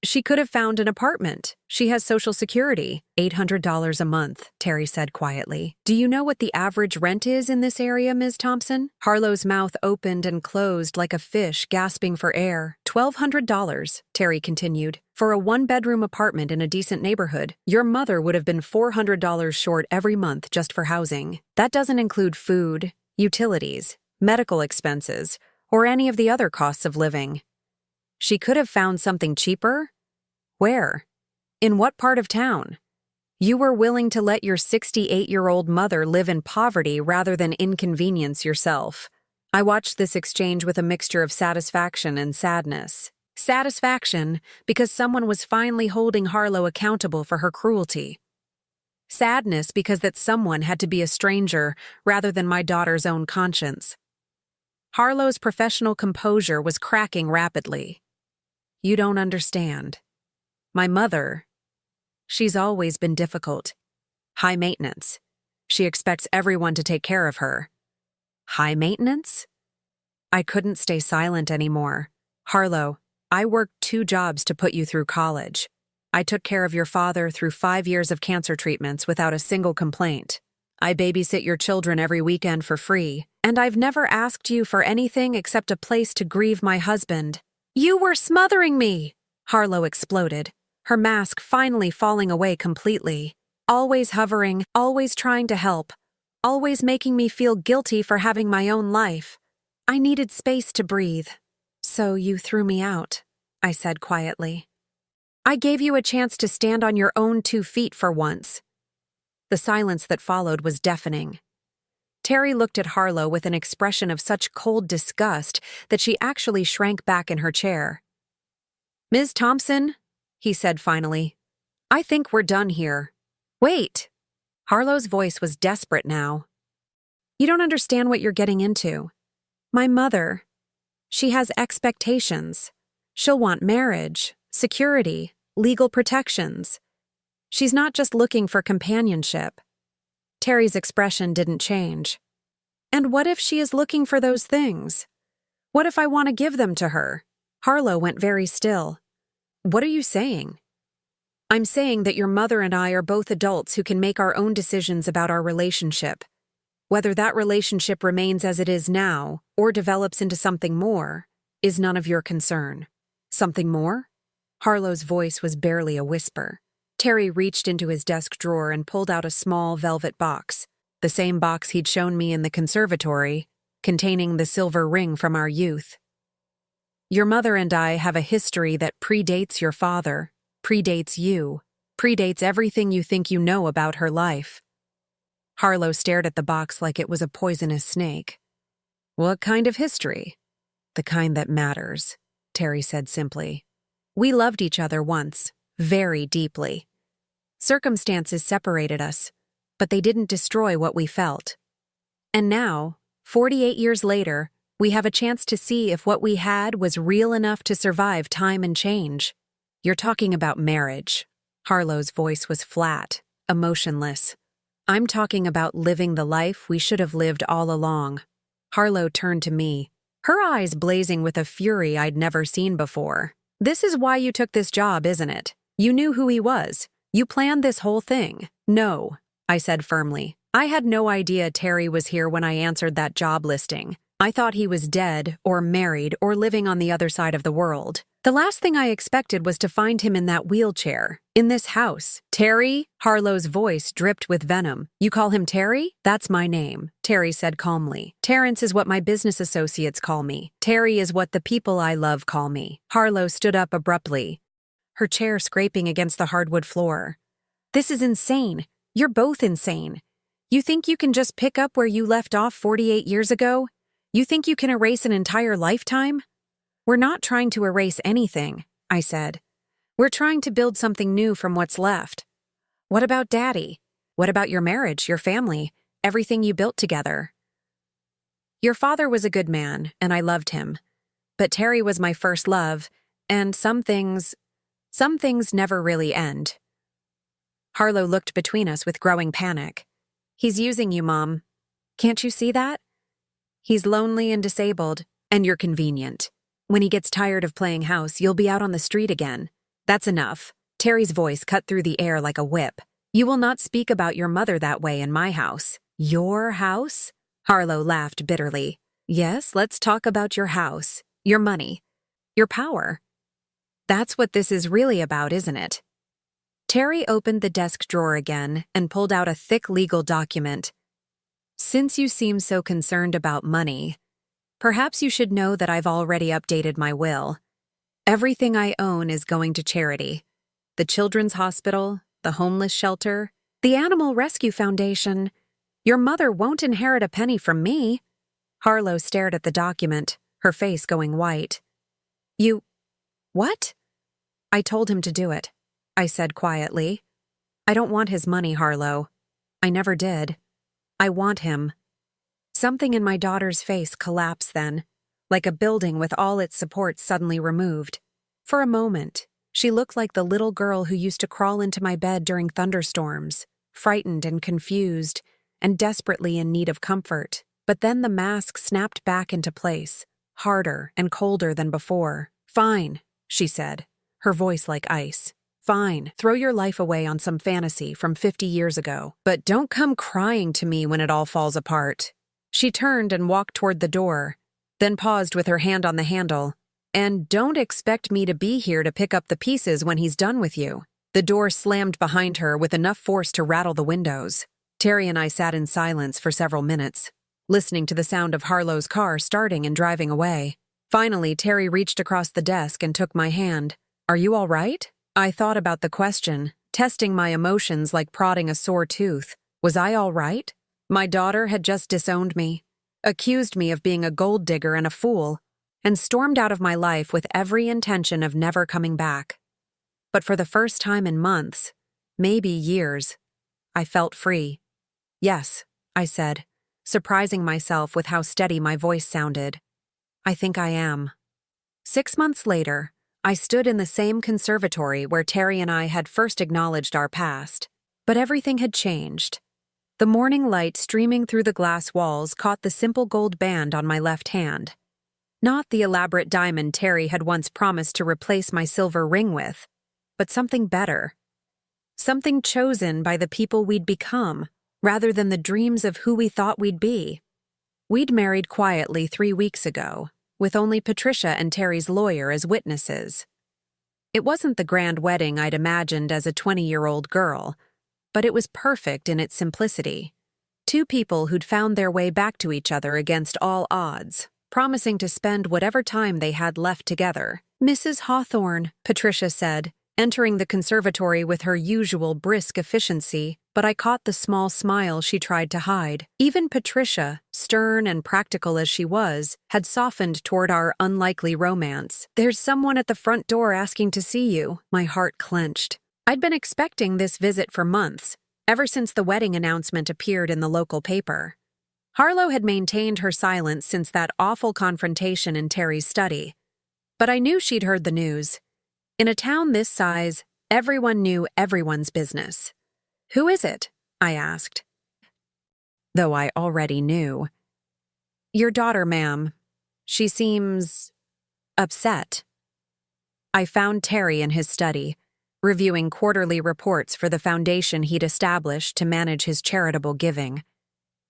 She could have found an apartment. She has Social Security. $800 a month, Terry said quietly. Do you know what the average rent is in this area, Ms. Thompson? Harlow's mouth opened and closed like a fish gasping for air. $1,200, Terry continued. For a one-bedroom apartment in a decent neighborhood, your mother would have been $400 short every month just for housing. That doesn't include food, utilities, medical expenses, or any of the other costs of living. She could have found something cheaper? Where? In what part of town? You were willing to let your 68-year-old mother live in poverty rather than inconvenience yourself. I watched this exchange with a mixture of satisfaction and sadness. Satisfaction because someone was finally holding Harlow accountable for her cruelty. Sadness because that someone had to be a stranger rather than my daughter's own conscience. Harlow's professional composure was cracking rapidly. You don't understand. My mother, she's always been difficult. High maintenance. She expects everyone to take care of her. High maintenance? I couldn't stay silent anymore. Harlow, I worked 2 jobs to put you through college. I took care of your father through 5 years of cancer treatments without a single complaint. I babysit your children every weekend for free, and I've never asked you for anything except a place to grieve my husband. You were smothering me! Harlow exploded, her mask finally falling away completely. Always hovering, always trying to help, always making me feel guilty for having my own life. I needed space to breathe. So you threw me out, I said quietly. I gave you a chance to stand on your own 2 feet for once. The silence that followed was deafening. Terry looked at Harlow with an expression of such cold disgust that she actually shrank back in her chair. Ms. Thompson, he said finally, I think we're done here. Wait! Harlow's voice was desperate now. You don't understand what you're getting into. My mother, she has expectations. She'll want marriage, security, legal protections. She's not just looking for companionship. Terry's expression didn't change. And what if she is looking for those things? What if I want to give them to her? Harlow went very still. What are you saying? I'm saying that your mother and I are both adults who can make our own decisions about our relationship. Whether that relationship remains as it is now or develops into something more is none of your concern. Something more? Harlow's voice was barely a whisper. Terry reached into his desk drawer and pulled out a small velvet box, the same box he'd shown me in the conservatory, containing the silver ring from our youth. Your mother and I have a history that predates your father, predates you, predates everything you think you know about her life. Harlow stared at the box like it was a poisonous snake. What kind of history? The kind that matters, Terry said simply. We loved each other once, very deeply. Circumstances separated us, but they didn't destroy what we felt. And now, 48 years later, we have a chance to see if what we had was real enough to survive time and change. You're talking about marriage. Harlow's voice was flat, emotionless. I'm talking about living the life we should have lived all along. Harlow turned to me, her eyes blazing with a fury I'd never seen before. This is why you took this job, isn't it? You knew who he was. You planned this whole thing. No, I said firmly. I had no idea Terry was here when I answered that job listing. I thought he was dead or married or living on the other side of the world. The last thing I expected was to find him in that wheelchair, in this house. Terry? Harlow's voice dripped with venom. You call him Terry? That's my name, Terry said calmly. Terrence is what my business associates call me. Terry is what the people I love call me. Harlow stood up abruptly, her chair scraping against the hardwood floor. This is insane. You're both insane. You think you can just pick up where you left off 48 years ago? You think you can erase an entire lifetime? We're not trying to erase anything, I said. We're trying to build something new from what's left. What about Daddy? What about your marriage, your family, everything you built together? Your father was a good man, and I loved him. But Terry was my first love, and some things never really end. Harlow looked between us with growing panic. He's using you, Mom. Can't you see that? He's lonely and disabled, and you're convenient. When he gets tired of playing house, you'll be out on the street again. That's enough. Terry's voice cut through the air like a whip. You will not speak about your mother that way in my house. Your house? Harlow laughed bitterly. Yes, let's talk about your house, your money, your power. That's what this is really about, isn't it? Terry opened the desk drawer again and pulled out a thick legal document. Since you seem so concerned about money, perhaps you should know that I've already updated my will. Everything I own is going to charity. The Children's Hospital, the Homeless Shelter, the Animal Rescue Foundation. Your mother won't inherit a penny from me. Harlow stared at the document, her face going white. What? I told him to do it, I said quietly. I don't want his money, Harlow. I never did. I want him. Something in my daughter's face collapsed then, like a building with all its supports suddenly removed. For a moment, she looked like the little girl who used to crawl into my bed during thunderstorms, frightened and confused, and desperately in need of comfort. But then the mask snapped back into place, harder and colder than before. Fine, she said, her voice like ice. Fine, throw your life away on some fantasy from 50 years ago, but don't come crying to me when it all falls apart. She turned and walked toward the door, then paused with her hand on the handle. And don't expect me to be here to pick up the pieces when he's done with you. The door slammed behind her with enough force to rattle the windows. Terry and I sat in silence for several minutes, listening to the sound of Harlow's car starting and driving away. Finally, Terry reached across the desk and took my hand. Are you all right? I thought about the question, testing my emotions like prodding a sore tooth. Was I all right? My daughter had just disowned me, accused me of being a gold digger and a fool, and stormed out of my life with every intention of never coming back. But for the first time in months, maybe years, I felt free. Yes, I said, surprising myself with how steady my voice sounded. I think I am. 6 months later, I stood in the same conservatory where Terry and I had first acknowledged our past. But everything had changed. The morning light streaming through the glass walls caught the simple gold band on my left hand. Not the elaborate diamond Terry had once promised to replace my silver ring with, but something better. Something chosen by the people we'd become, rather than the dreams of who we thought we'd be. We'd married quietly 3 weeks ago, with only Patricia and Terry's lawyer as witnesses. It wasn't the grand wedding I'd imagined as a 20-year-old girl, but it was perfect in its simplicity. 2 people who'd found their way back to each other against all odds, promising to spend whatever time they had left together. Mrs. Hawthorne, Patricia said, entering the conservatory with her usual brisk efficiency, but I caught the small smile she tried to hide. Even Patricia, stern and practical as she was, had softened toward our unlikely romance. There's someone at the front door asking to see you. My heart clenched. I'd been expecting this visit for months, ever since the wedding announcement appeared in the local paper. Harlow had maintained her silence since that awful confrontation in Terry's study. But I knew she'd heard the news. In a town this size, everyone knew everyone's business. Who is it? I asked. Though I already knew. Your daughter, ma'am. She seems upset. I found Terry in his study, reviewing quarterly reports for the foundation he'd established to manage his charitable giving.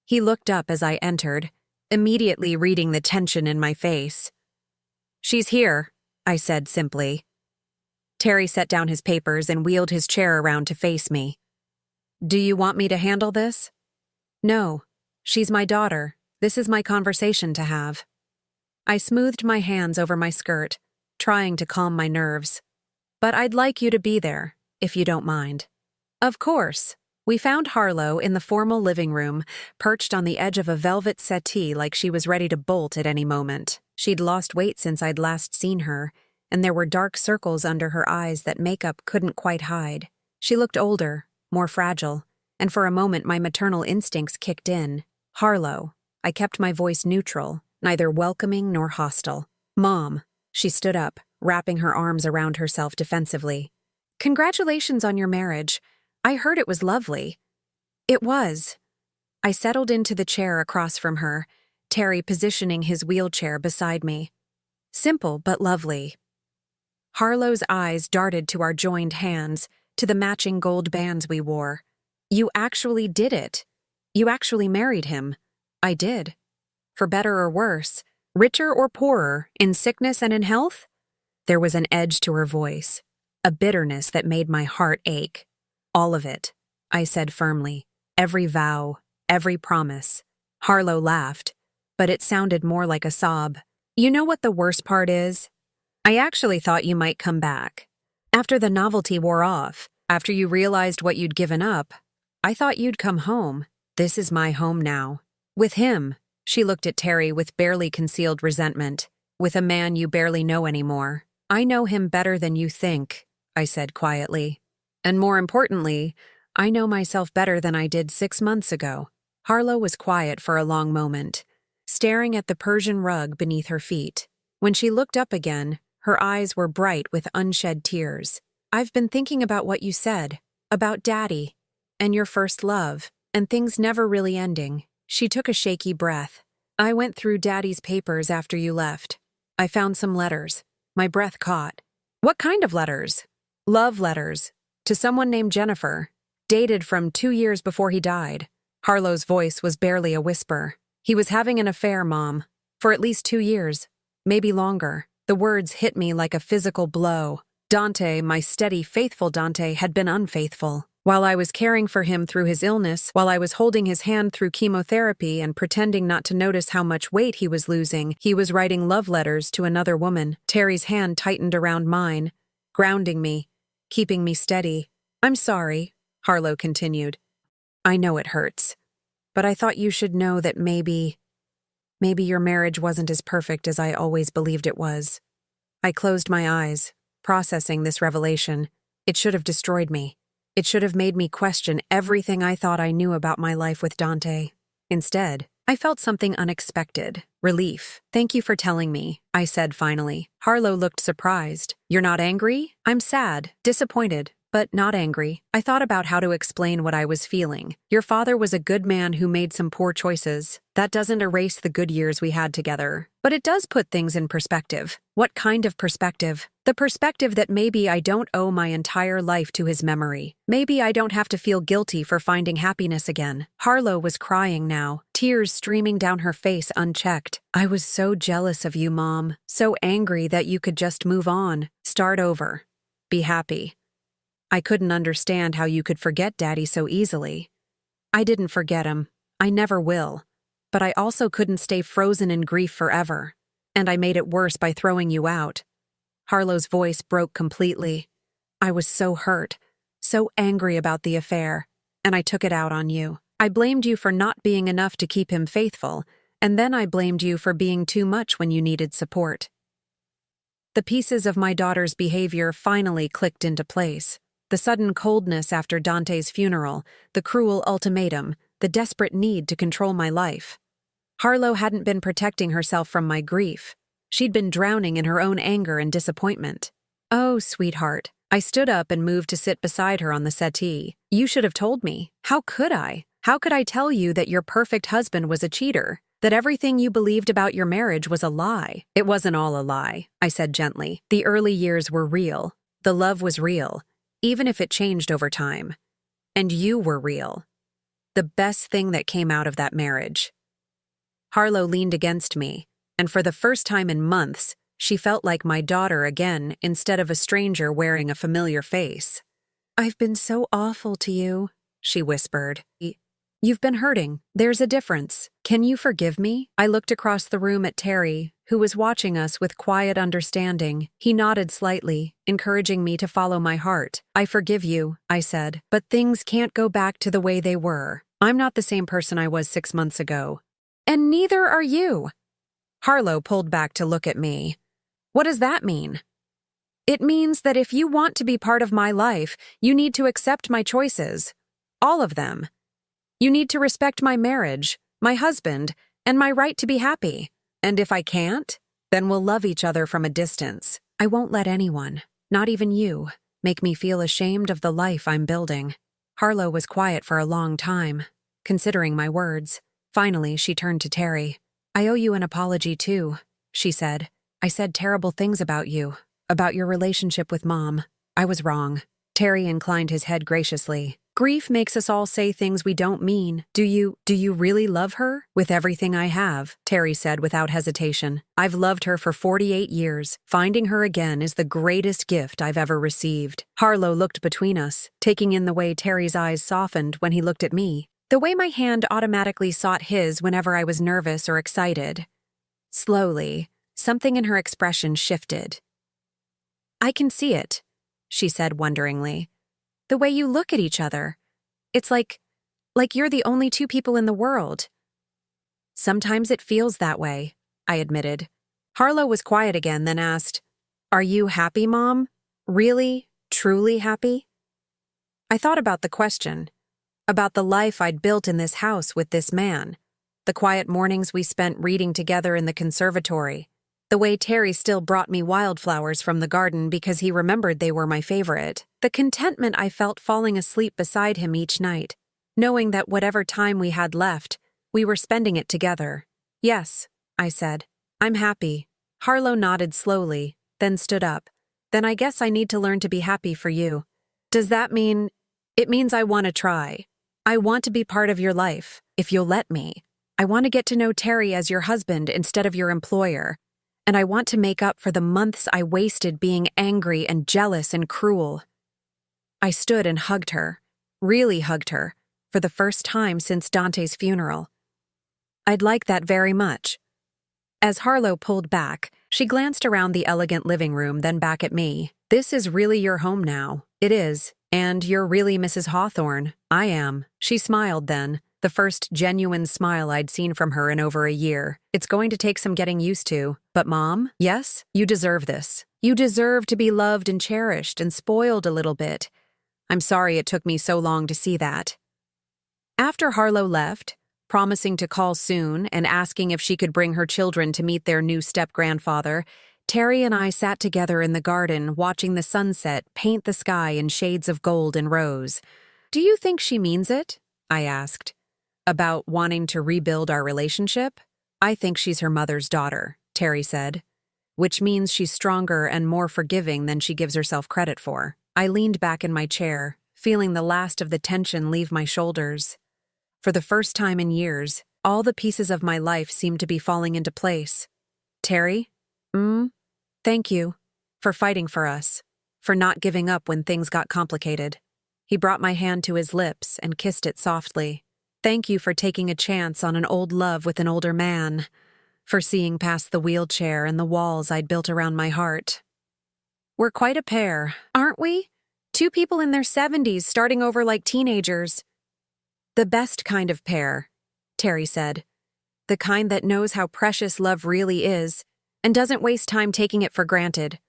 He looked up as I entered, immediately reading the tension in my face. She's here, I said simply. Terry set down his papers and wheeled his chair around to face me. Do you want me to handle this? No. She's my daughter. This is my conversation to have. I smoothed my hands over my skirt, trying to calm my nerves. But I'd like you to be there, if you don't mind. Of course. We found Harlow in the formal living room, perched on the edge of a velvet settee like she was ready to bolt at any moment. She'd lost weight since I'd last seen her, and there were dark circles under her eyes that makeup couldn't quite hide. She looked older, more fragile, and for a moment my maternal instincts kicked in. Harlow. I kept my voice neutral, neither welcoming nor hostile. Mom. She stood up, wrapping her arms around herself defensively. Congratulations on your marriage. I heard it was lovely. It was. I settled into the chair across from her, Terry positioning his wheelchair beside me. Simple but lovely. Harlow's eyes darted to our joined hands, to the matching gold bands we wore. You actually did it. You actually married him. I did. For better or worse, richer or poorer, in sickness and in health? There was an edge to her voice, a bitterness that made my heart ache. All of it, I said firmly. Every vow, every promise. Harlow laughed, but it sounded more like a sob. You know what the worst part is? I actually thought you might come back. After the novelty wore off, after you realized what you'd given up, I thought you'd come home. This is my home now. With him, she looked at Terry with barely concealed resentment. With a man you barely know anymore. I know him better than you think, I said quietly. And more importantly, I know myself better than I did 6 months ago. Harlow was quiet for a long moment, staring at the Persian rug beneath her feet. When she looked up again, her eyes were bright with unshed tears. I've been thinking about what you said, about Daddy, and your first love, and things never really ending. She took a shaky breath. I went through Daddy's papers after you left. I found some letters. My breath caught. What kind of letters? Love letters. To someone named Jennifer. Dated from 2 years before he died. Harlow's voice was barely a whisper. He was having an affair, Mom. For at least 2 years. Maybe longer. The words hit me like a physical blow. Dante, my steady, faithful Dante, had been unfaithful. While I was caring for him through his illness, while I was holding his hand through chemotherapy and pretending not to notice how much weight he was losing, he was writing love letters to another woman. Terry's hand tightened around mine, grounding me, keeping me steady. I'm sorry, Harlow continued. I know it hurts, but I thought you should know that maybe your marriage wasn't as perfect as I always believed it was. I closed my eyes, processing this revelation. It should have destroyed me. It should have made me question everything I thought I knew about my life with Dante. Instead, I felt something unexpected. Relief. Thank you for telling me, I said finally. Harlow looked surprised. You're not angry? I'm sad, disappointed, but not angry. I thought about how to explain what I was feeling. Your father was a good man who made some poor choices. That doesn't erase the good years we had together. But it does put things in perspective. What kind of perspective? The perspective that maybe I don't owe my entire life to his memory. Maybe I don't have to feel guilty for finding happiness again. Harlow was crying now, tears streaming down her face unchecked. I was so jealous of you, Mom. So angry that you could just move on. Start over. Be happy. I couldn't understand how you could forget Daddy so easily. I didn't forget him. I never will. But I also couldn't stay frozen in grief forever. And I made it worse by throwing you out. Harlow's voice broke completely. I was so hurt, so angry about the affair, and I took it out on you. I blamed you for not being enough to keep him faithful, and then I blamed you for being too much when you needed support. The pieces of my daughter's behavior finally clicked into place. The sudden coldness after Dante's funeral, the cruel ultimatum, the desperate need to control my life. Harlow hadn't been protecting herself from my grief. She'd been drowning in her own anger and disappointment. Oh, sweetheart. I stood up and moved to sit beside her on the settee. You should have told me. How could I? How could I tell you that your perfect husband was a cheater? That everything you believed about your marriage was a lie? It wasn't all a lie, I said gently. The early years were real. The love was real, even if it changed over time. And you were real. The best thing that came out of that marriage. Harlow leaned against me, and for the first time in months, she felt like my daughter again instead of a stranger wearing a familiar face. I've been so awful to you, she whispered. You've been hurting. There's a difference. Can you forgive me? I looked across the room at Terry, who was watching us with quiet understanding. He nodded slightly, encouraging me to follow my heart. I forgive you, I said, but things can't go back to the way they were. I'm not the same person I was 6 months ago. And neither are you. Harlow pulled back to look at me. What does that mean? It means that if you want to be part of my life, you need to accept my choices. All of them. You need to respect my marriage, my husband, and my right to be happy. And if I can't, then we'll love each other from a distance. I won't let anyone, not even you, make me feel ashamed of the life I'm building. Harlow was quiet for a long time, considering my words. Finally, she turned to Terry. I owe you an apology too, she said. I said terrible things about you. About your relationship with Mom. I was wrong. Terry inclined his head graciously. Grief makes us all say things we don't mean. Do you really love her? With everything I have, Terry said without hesitation. I've loved her for 48 years. Finding her again is the greatest gift I've ever received. Harlow looked between us, taking in the way Terry's eyes softened when he looked at me. The way my hand automatically sought his whenever I was nervous or excited. Slowly, something in her expression shifted. I can see it, she said wonderingly. The way you look at each other. It's like you're the only two people in the world. Sometimes it feels that way, I admitted. Harlow was quiet again, then asked, Are you happy, Mom? Really, truly happy? I thought about the question, about the life I'd built in this house with this man, the quiet mornings we spent reading together in the conservatory, the way Terry still brought me wildflowers from the garden because he remembered they were my favorite, the contentment I felt falling asleep beside him each night, knowing that whatever time we had left, we were spending it together. Yes, I said. I'm happy. Harlow nodded slowly, then stood up. Then I guess I need to learn to be happy for you. Does that mean? It means I want to try. I want to be part of your life, if you'll let me. I want to get to know Terry as your husband instead of your employer. And I want to make up for the months I wasted being angry and jealous and cruel. I stood and hugged her, really hugged her, for the first time since Dante's funeral. I'd like that very much. As Harlow pulled back, she glanced around the elegant living room, then back at me. This is really your home now. It is. And you're really Mrs. Hawthorne. I am. She smiled then, the first genuine smile I'd seen from her in over a year. It's going to take some getting used to. But Mom, yes, you deserve this. You deserve to be loved and cherished and spoiled a little bit. I'm sorry it took me so long to see that. After Harlow left, promising to call soon and asking if she could bring her children to meet their new step-grandfather, Terry and I sat together in the garden watching the sunset paint the sky in shades of gold and rose. Do you think she means it? I asked. About wanting to rebuild our relationship? I think she's her mother's daughter, Terry said, which means she's stronger and more forgiving than she gives herself credit for. I leaned back in my chair, feeling the last of the tension leave my shoulders. For the first time in years, all the pieces of my life seemed to be falling into place. Terry? Thank you for fighting for us, for not giving up when things got complicated. He brought my hand to his lips and kissed it softly. Thank you for taking a chance on an old love with an older man, for seeing past the wheelchair and the walls I'd built around my heart. We're quite a pair, aren't we? Two people in their 70s starting over like teenagers. The best kind of pair, Terry said. The kind that knows how precious love really is and doesn't waste time taking it for granted.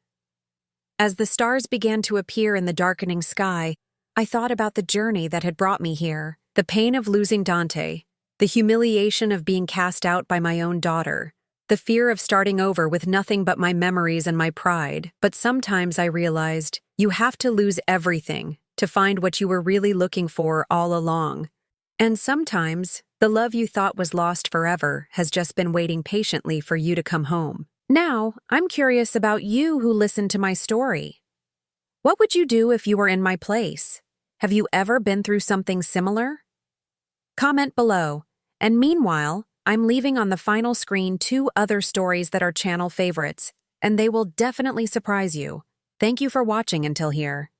As the stars began to appear in the darkening sky, I thought about the journey that had brought me here, the pain of losing Dante, the humiliation of being cast out by my own daughter, the fear of starting over with nothing but my memories and my pride. But sometimes I realized you have to lose everything to find what you were really looking for all along. And sometimes the love you thought was lost forever has just been waiting patiently for you to come home. Now, I'm curious about you who listened to my story. What would you do if you were in my place? Have you ever been through something similar? Comment below. And meanwhile, I'm leaving on the final screen 2 other stories that are channel favorites, and they will definitely surprise you. Thank you for watching until here.